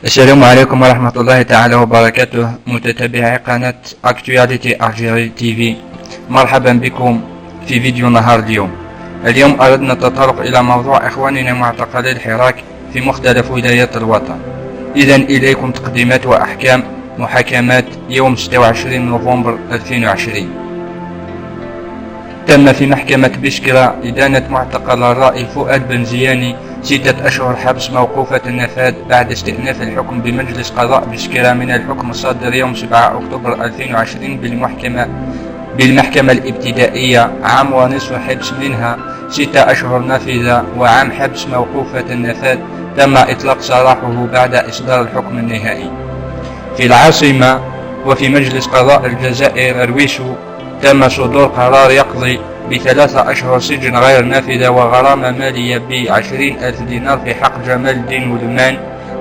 السلام عليكم ورحمة الله تعالى وبركاته، متتبعي قناة أكتواليتي ألجيري تي في. مرحبا بكم في فيديو نهار اليوم أردنا التطرق إلى موضوع إخواننا معتقلي الحراك في مختلف ولايات الوطن. إذا إليكم تقديمات وأحكام محاكمات يوم 26 نوفمبر 2020. تم في محكمة بشكرة إدانة معتقل الرائي فؤاد بن زياني 6 أشهر حبس موقوفة النفاذ بعد استئناف الحكم بمجلس قضاء بشكرة من الحكم الصادر يوم 7 أكتوبر 2020 بالمحكمة الابتدائية، عام ونصف حبس منها 6 أشهر نافذة وعام حبس موقوفة النفاذ تم إطلاق سراحه بعد إصدار الحكم النهائي. في العاصمة وفي مجلس قضاء الجزائر أرويشو تم صدور قرار يقضي ب3 أشهر سجن غير نافذة وغرامة مالية ب20,000 دينار في حق جمال الدين ولمان،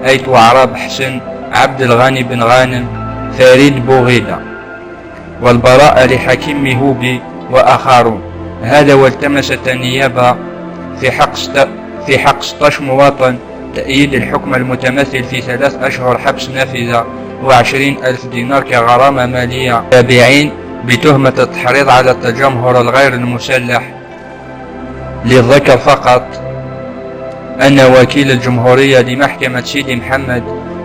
أيت وعراب حسن، عبد الغني بن غانم، فريد بوغيدة، والبراءة لحكيم مهوبي وآخرون. هذا والتمست النيابة في حق 16 مواطن تأييد الحكم المتمثل في 3 أشهر حبس نافذة و20,000 دينار كغرامة مالية تابعين بتهمة التحريض على التجمهر الغير المسلح. للذكر فقط أن وكيل الجمهورية لمحكمة سيدي محمد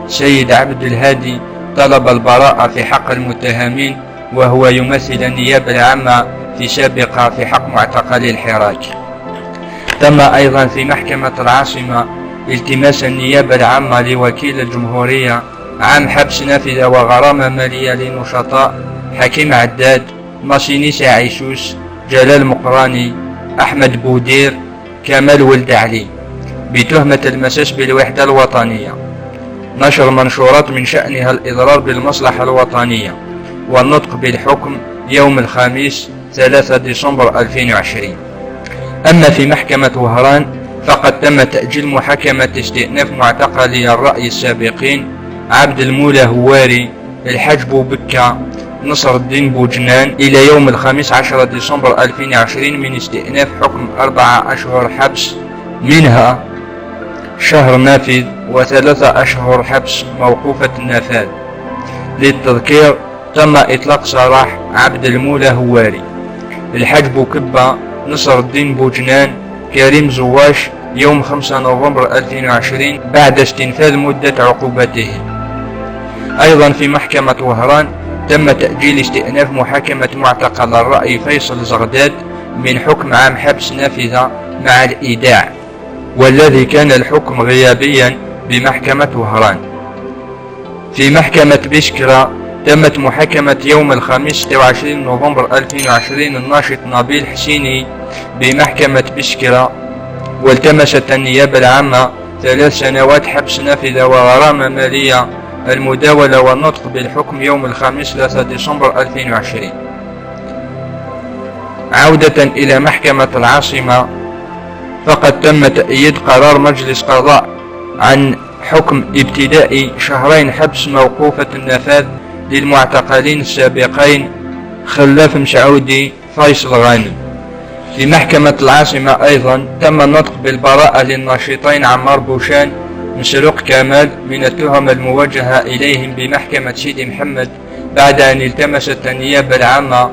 سيد عبد الهادي طلب البراءة في حق المتهمين، وهو يمثل النيابة العامة في سابقة في حق معتقلي الحراك. تم أيضا في محكمة العاصمة التماس النيابة العامة لوكيل الجمهورية عام حبس نافذة وغرامة مالية للنشطاء حكيم عداد، ماشينيسي عيشوش، جلال مقراني، أحمد بودير، كمال ولد علي بتهمة المساس بالوحدة الوطنية، نشر منشورات من شأنها الإضرار بالمصلحة الوطنية، والنطق بالحكم يوم الخميس 3 ديسمبر 2020. أما في محكمة وهران فقد تم تأجيل محاكمة استئناف معتقلي الرأي السابقين عبد المولى هواري، الحاج بوبكة، نصر الدين بوجنان إلى يوم الخميس 10 ديسمبر 2020 من استئناف حكم 4 أشهر حبس منها شهر نافذ و3 أشهر حبس موقوفة النفاذ. للتذكير تم إطلاق سراح عبد المولى هواري، الحاج بوكبة، نصر الدين بوجنان، كريم زواش يوم 5 نوفمبر 2020 بعد استنفاذ مدة عقوبتهم. أيضا في محكمة وهران تم تأجيل استئناف محاكمة معتقل الرأي فيصل زغداد من حكم عام حبس نافذة مع الإيداع، والذي كان الحكم غيابيا بمحكمة وهران. في محكمة بشكرة تمت محاكمة يوم الخميس 26 نوفمبر 2020 الناشط نبيل حسيني بمحكمة بشكرة، والتمست النيابة العامة 3 سنوات حبس نافذة وغرامة مالية، المداولة والنطق بالحكم يوم الخميس 3 ديسمبر 2020. عودة إلى محكمة العاصمة فقد تم تأييد قرار مجلس قضاء عن حكم ابتدائي 2 شهر حبس موقوفة النفاذ للمعتقلين السابقين خلاف مشعودي، فيصل غانم. في محكمة العاصمة أيضا تم النطق بالبراءة للناشطين عمار بوشان، مسروق كمال من التهم الموجهة إليهم بمحكمة سيدي محمد بعد أن التمست النيابة العامة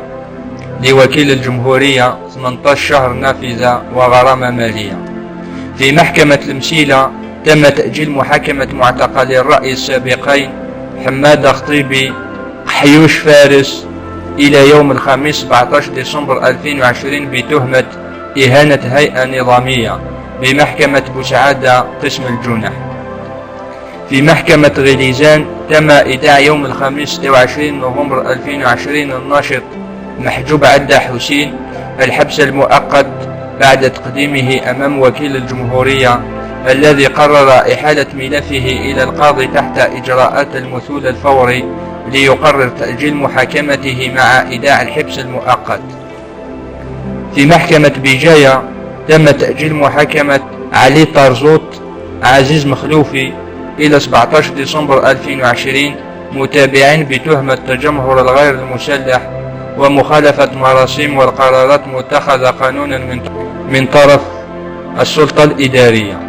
لوكيل الجمهورية 18 شهر نافذة وغرامة مالية. في محكمة المسيلة تم تأجيل محاكمة معتقلي الرأي السابقين حمادة خطيبي، حيوش فارس إلى يوم الخميس 17 ديسمبر 2020 بتهمة إهانة هيئة نظامية بمحكمة بوسعادة قسم الجنح. في محكمة غليزان تم إيداع يوم الخميس 26 نوفمبر 2020 الناشط محجوب عدة حسين الحبس المؤقت بعد تقديمه أمام وكيل الجمهورية، الذي قرر إحالة ملفه إلى القاضي تحت إجراءات المثول الفوري ليقرر تأجيل محاكمته مع إيداع الحبس المؤقت. في محكمة بجاية تم تأجيل محاكمة علي طرزوت عزيز مخلوفي إلى 17 ديسمبر 2020 متابعين بتهمة التجمهر الغير المسلح ومخالفة مراسيم والقرارات متخذة قانونا من طرف السلطة الإدارية.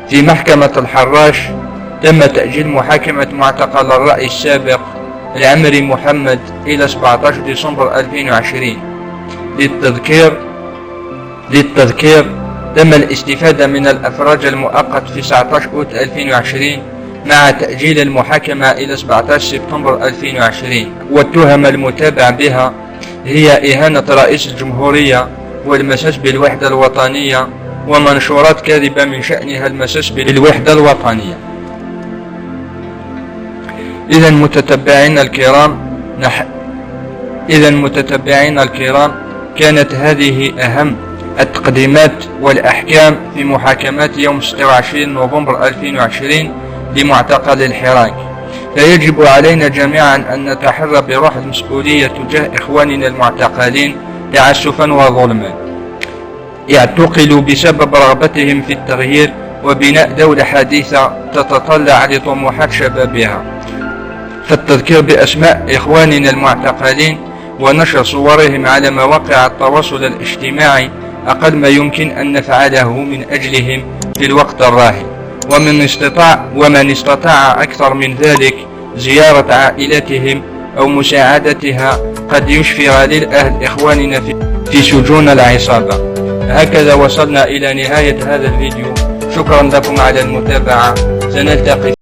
في محكمة الحراش تم تأجيل محاكمة معتقل الرأي السابق العمري محمد إلى 17 ديسمبر 2020. للتذكير تم الاستفادة من الأفراج المؤقت في 19 أوت 2020 مع تأجيل المحاكمة إلى 17 سبتمبر 2020. والتهم المتابع بها هي إهانة رئيس الجمهورية والمساس بالوحدة الوطنية ومنشورات كاذبة من شأنها المساس بالوحدة الوطنية. إذا متتبعين الكرام كانت هذه أهم التقديمات والأحكام في محاكمات يوم 26 نوفمبر 2020 لمعتقل الحراك. فيجب علينا جميعا أن نتحرى بروح المسؤولية تجاه إخواننا المعتقلين تعسفا وظلما اعتقلوا بسبب رغبتهم في التغيير وبناء دولة حديثة تتطلع لطموحات شبابها. فالتذكير بأسماء إخواننا المعتقلين ونشر صورهم على مواقع التواصل الاجتماعي أقل ما يمكن أن نفعله من أجلهم في الوقت الراهن. ومن استطاع أكثر من ذلك زيارة عائلتهم أو مساعدتها قد يشفي غليل أهل إخواننا في سجون العصابة. هكذا وصلنا إلى نهاية هذا الفيديو. شكرا لكم على المتابعة. سنلتقي